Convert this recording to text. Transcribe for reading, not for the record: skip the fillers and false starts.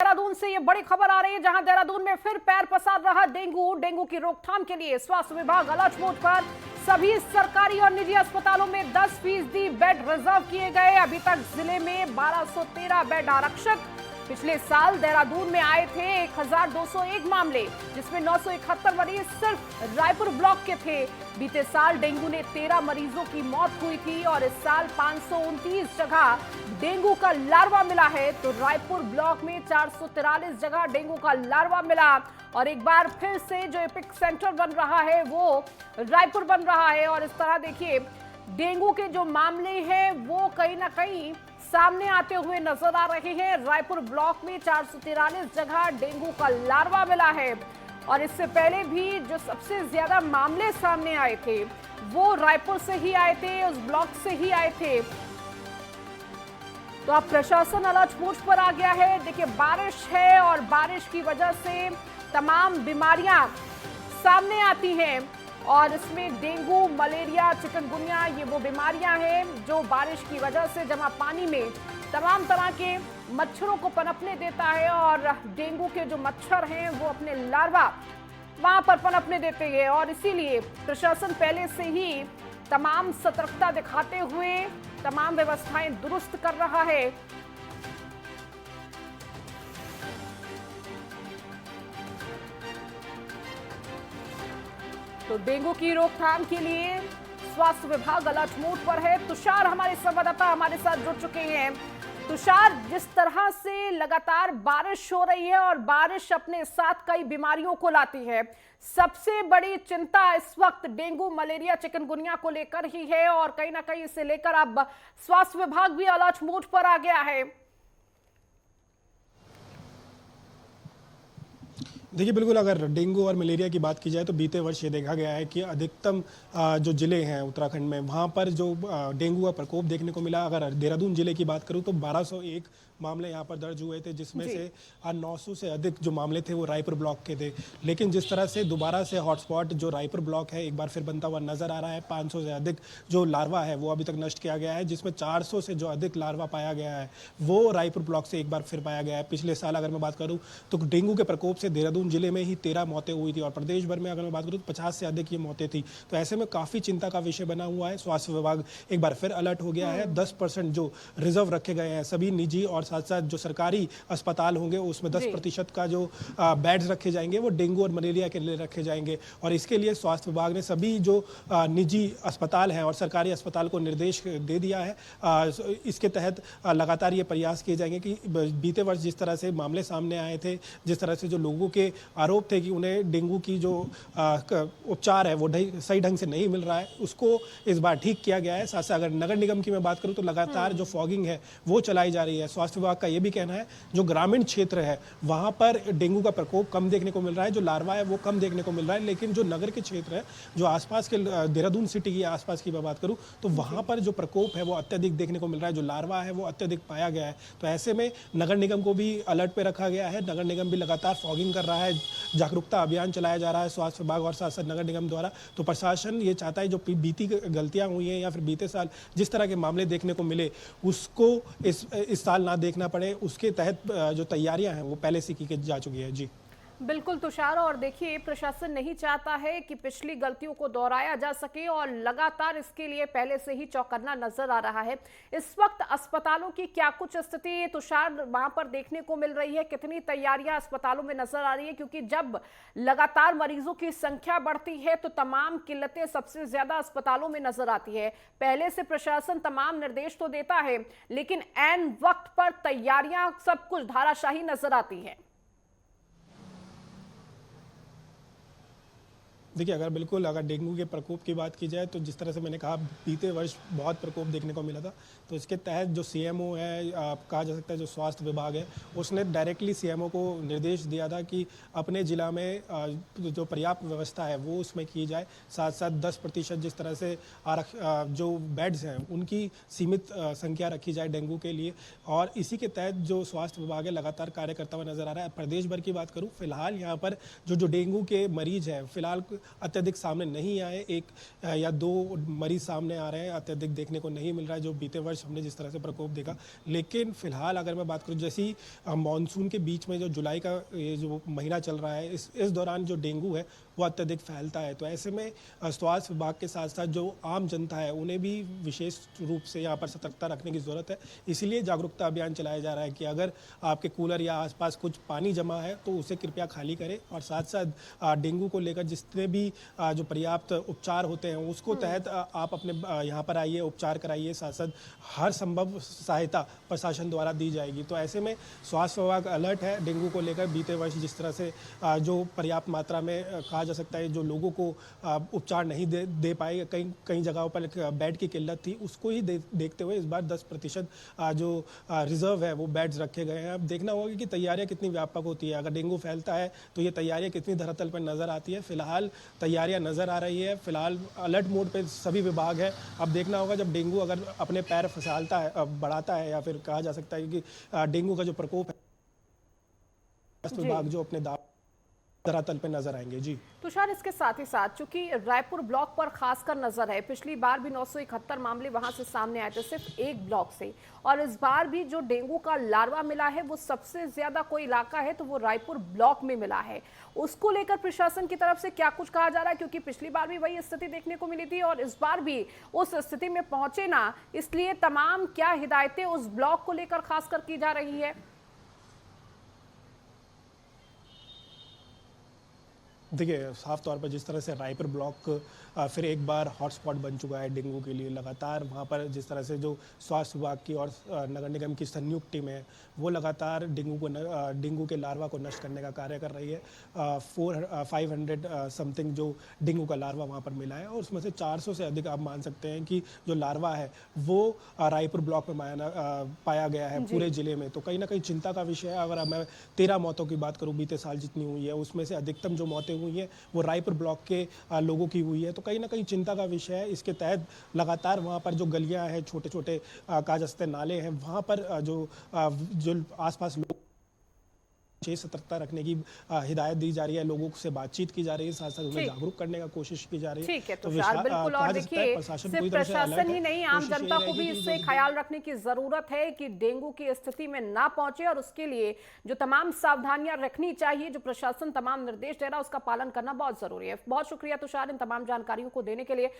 देहरादून से ये बड़ी खबर आ रही है, जहां देहरादून में फिर पैर पसार रहा डेंगू की रोकथाम के लिए स्वास्थ्य विभाग अलर्ट मोड पर। सभी सरकारी और निजी अस्पतालों में 10% बेड रिजर्व किए गए। अभी तक जिले में 1213 बेड आरक्षित। पिछले साल देहरादून में आए थे 1201 मामले, जिसमें 971 मरीज सिर्फ रायपुर ब्लॉक के थे। बीते साल डेंगू ने 13 मरीजों की मौत हुई थी और इस साल 529 जगह डेंगू का लार्वा मिला है। तो रायपुर ब्लॉक में 443 जगह डेंगू का लार्वा मिला और एक बार फिर से जो एपिक सेंटर बन रहा है वो रायपुर बन रहा है। और इस तरह देखिए डेंगू के जो मामले हैं वो कहीं ना कहीं सामने आते हुए नजर आ रहे हैं। रायपुर ब्लॉक में 443 जगह डेंगू का लार्वा मिला है और इससे पहले भी जो सबसे ज्यादा मामले सामने आए थे वो रायपुर से ही आए थे, उस ब्लॉक से ही आए थे। तो अब प्रशासन अलर्ट मोड पर आ गया है। देखिए बारिश है और बारिश की वजह से तमाम बीमारियां सामने आती हैं और इसमें डेंगू, मलेरिया, चिकनगुनिया ये वो बीमारियां हैं जो बारिश की वजह से जमा पानी में तमाम तरह के मच्छरों को पनपने देता है और डेंगू के जो मच्छर हैं वो अपने लार्वा वहां पर पनपने देते हैं। और इसीलिए प्रशासन पहले से ही तमाम सतर्कता दिखाते हुए तमाम व्यवस्थाएं दुरुस्त कर रहा है। तो डेंगू की रोकथाम के लिए स्वास्थ्य विभाग अलर्ट मोड पर है। तुषार हमारे संवाददाता हमारे साथ जुड़ चुके हैं। तुषार, जिस तरह से लगातार बारिश हो रही है और बारिश अपने साथ कई बीमारियों को लाती है, सबसे बड़ी चिंता इस वक्त डेंगू, मलेरिया, चिकनगुनिया को लेकर ही है और कहीं ना कहीं इसे लेकर अब स्वास्थ्य विभाग भी अलर्ट मोड पर आ गया है। देखिए बिल्कुल, अगर डेंगू और मलेरिया की बात की जाए तो बीते वर्ष ये देखा गया है कि अधिकतम जो जिले हैं उत्तराखंड में वहाँ पर जो डेंगू का प्रकोप देखने को मिला। अगर देहरादून जिले की बात करूँ तो 1201 मामले यहाँ पर दर्ज हुए थे, जिसमें से 900 से अधिक जो मामले थे वो रायपुर ब्लॉक के थे। लेकिन जिस तरह से दोबारा से हॉटस्पॉट जो रायपुर ब्लॉक है एक बार फिर बनता हुआ नजर आ रहा है। 500 से अधिक जो लार्वा है वो अभी तक नष्ट किया गया है, जिसमें 400 से जो अधिक लार्वा पाया गया है वो रायपुर ब्लॉक से एक बार फिर पाया गया है। पिछले साल अगर मैं बात करूँ तो डेंगू के प्रकोप से देहरादून जिले में ही 13 मौतें हुई थी और प्रदेश भर में अगर मैं बात करूँ तो 50 से अधिक ये मौतें थी। तो ऐसे में काफ़ी चिंता का विषय बना हुआ है। स्वास्थ्य विभाग एक बार फिर अलर्ट हो गया है। 10% जो रिजर्व रखे गए हैं सभी निजी और साथ साथ जो सरकारी अस्पताल होंगे उसमें 10% का जो बेड्स रखे जाएंगे वो डेंगू और मलेरिया के लिए रखे जाएंगे। और इसके लिए स्वास्थ्य विभाग ने सभी जो निजी अस्पताल हैं और सरकारी अस्पताल को निर्देश दे दिया है। इसके तहत लगातार ये प्रयास किए जाएंगे कि बीते वर्ष जिस तरह से मामले सामने आए थे, जिस तरह से जो लोगों के आरोप थे कि उन्हें डेंगू की जो उपचार है वो सही ढंग से नहीं मिल रहा है, उसको इस बार ठीक किया गया है। साथ साथ अगर नगर निगम की मैं बात करूं तो लगातार जो फॉगिंग है वो चलाई जा रही है। स्वास्थ्य विभाग का ये भी कहना है जो ग्रामीण क्षेत्र है वहां पर डेंगू का प्रकोप कम देखने को मिल रहा है, जो लार्वा है वो कम देखने को मिल रहा है। लेकिन जो नगर के क्षेत्र है, जो आसपास के देहरादून सिटी की आसपास की मैं बात करूं तो वहां पर जो प्रकोप है वो अत्यधिक देखने को मिल रहा है, जो लार्वा है वो अत्यधिक पाया गया है। तो ऐसे में नगर निगम को भी अलर्ट पे रखा गया है। नगर निगम भी लगातार फॉगिंग कर रहा है, जागरूकता अभियान चलाया जा रहा है स्वास्थ्य विभाग और साथ साथ नगर निगम द्वारा। तो प्रशासन ये चाहता है जो बीती गलतियां हुई हैं या फिर बीते साल जिस तरह के मामले देखने को मिले उसको इस साल ना देखना पड़े, उसके तहत जो तैयारियां हैं वो पहले से की जा चुकी है। जी बिल्कुल तुषार, और देखिए प्रशासन नहीं चाहता है कि पिछली गलतियों को दोहराया जा सके और लगातार इसके लिए पहले से ही चौकन्ना नजर आ रहा है। इस वक्त अस्पतालों की क्या कुछ स्थिति तुषार वहां पर देखने को मिल रही है, कितनी तैयारियां अस्पतालों में नजर आ रही है? क्योंकि जब लगातार मरीजों की संख्या बढ़ती है तो तमाम किल्लतें सबसे ज्यादा अस्पतालों में नजर आती है। पहले से प्रशासन तमाम निर्देश तो देता है लेकिन ऐन वक्त पर तैयारियां सब कुछ धाराशाही नजर आती है। देखिए अगर डेंगू के प्रकोप की बात की जाए तो जिस तरह से मैंने कहा बीते वर्ष बहुत प्रकोप देखने को मिला था, तो इसके तहत जो सीएमओ है, कहा जा सकता है जो स्वास्थ्य विभाग है, उसने डायरेक्टली सीएमओ को निर्देश दिया था कि अपने जिला में जो पर्याप्त व्यवस्था है वो उसमें की जाए। साथ साथ 10% जिस तरह से जो बेड्स हैं उनकी सीमित संख्या रखी जाए डेंगू के लिए। और इसी के तहत जो स्वास्थ्य विभाग है लगातार कार्य करता हुआ नजर आ रहा है। प्रदेश भर की बात करूँ, फिलहाल यहाँ पर जो डेंगू के मरीज हैं फिलहाल अत्यधिक सामने नहीं आए। एक या दो मरीज सामने आ रहे हैं, अत्यधिक देखने को नहीं मिल रहा है जो बीते वर्ष हमने जिस तरह से प्रकोप देखा। लेकिन फिलहाल अगर मैं बात करूं, जैसी मानसून के बीच में जो जुलाई का ये जो महीना चल रहा है, इस दौरान जो डेंगू है वो अत्यधिक फैलता है। तो ऐसे में स्वास्थ्य विभाग के साथ साथ जो आम जनता है उन्हें भी विशेष रूप से यहाँ पर सतर्कता रखने की ज़रूरत है। इसीलिए जागरूकता अभियान चलाया जा रहा है कि अगर आपके कूलर या आसपास कुछ पानी जमा है तो उसे कृपया खाली करें, और साथ साथ डेंगू को लेकर जितने भी जो पर्याप्त उपचार होते हैं उसको तहत आप अपने यहाँ पर आइए, उपचार कराइए। साथ साथ हर संभव सहायता प्रशासन द्वारा दी जाएगी। तो ऐसे में स्वास्थ्य विभाग अलर्ट है डेंगू को लेकर। बीते वर्ष जिस तरह से जो पर्याप्त मात्रा में कहा जा सकता है जो लोगों को उपचार नहीं दे पाए, कई जगहों पर बेड की किल्लत थी, उसको ही देखते हुए इस बार 10% जो रिजर्व है वो बेड्स रखे गए हैं। अब देखना होगा कि तैयारियां कितनी व्यापक होती है। अगर डेंगू फैलता है तो ये तैयारियां कितनी धरातल पर नजर आती है। फिलहाल तैयारियां नजर आ रही है, फिलहाल अलर्ट मोड पे सभी विभाग है। अब देखना होगा जब डेंगू अगर अपने पैर फिसलता है, बढ़ाता है, या फिर कहा जा सकता है कि डेंगू का जो प्रकोप है, स्वास्थ्य विभाग जो अपने धरातल पे नजर आएंगे। जी तुषार, इसके साथ ही साथ चूंकि रायपुर ब्लॉक पर खासकर नजर है, पिछली बार भी 971 मामले वहां से सामने आए थे सिर्फ एक ब्लॉक से, और इस बार भी जो डेंगू का लार्वा मिला है वो सबसे ज्यादा कोई इलाका है तो वो रायपुर ब्लॉक में मिला है। उसको लेकर प्रशासन की तरफ से क्या कुछ कहा जा रहा है? क्योंकि पिछली बार भी वही स्थिति देखने को मिली थी और इस बार भी उस स्थिति में पहुंचे ना, इसलिए तमाम क्या हिदायतें उस ब्लॉक को लेकर खासकर की जा रही है? देखिए, साफ तौर पर जिस तरह से रायपुर ब्लॉक फिर एक बार हॉटस्पॉट बन चुका है डेंगू के लिए। लगातार वहाँ पर जिस तरह से जो स्वास्थ्य विभाग की और नगर निगम की संयुक्त टीम है वो लगातार डेंगू के लार्वा को नष्ट करने का कार्य कर रही है। 500 समथिंग जो डेंगू का लार्वा वहाँ पर मिला है, और उसमें से 400 से अधिक आप मान सकते हैं कि जो लार्वा है वो रायपुर ब्लॉक में पाया गया है पूरे जिले में। तो कहीं ना कहीं चिंता का विषय है। अगर मैं 13 मौतों की बात करूँ बीते साल जितनी हुई है, उसमें से अधिकतम जो मौतें हुई है वो रायपुर ब्लॉक के लोगों की हुई है। तो कहीं ना कहीं चिंता का विषय है। इसके तहत लगातार वहाँ पर जो गलियां हैं, छोटे छोटे कहा जा सकते नाले हैं, वहाँ पर जो आसपास लोग सतर्कता रखने की हिदायत दी जा रही है, लोगों से बातचीत की जा रही है, साथ साथ उन्हें जागरूक करने का कोशिश की जा रही है। ठीक है तो बिल्कुल, और देखिए सिर्फ प्रशासन ही नहीं, आम जनता को भी इससे ख्याल रखने की जरूरत है कि डेंगू की स्थिति में ना पहुंचे, और उसके लिए जो तमाम सावधानियां रखनी चाहिए, जो प्रशासन तमाम निर्देश दे रहा है उसका पालन करना बहुत जरूरी है। बहुत शुक्रिया तुषार इन तमाम जानकारियों को देने के लिए।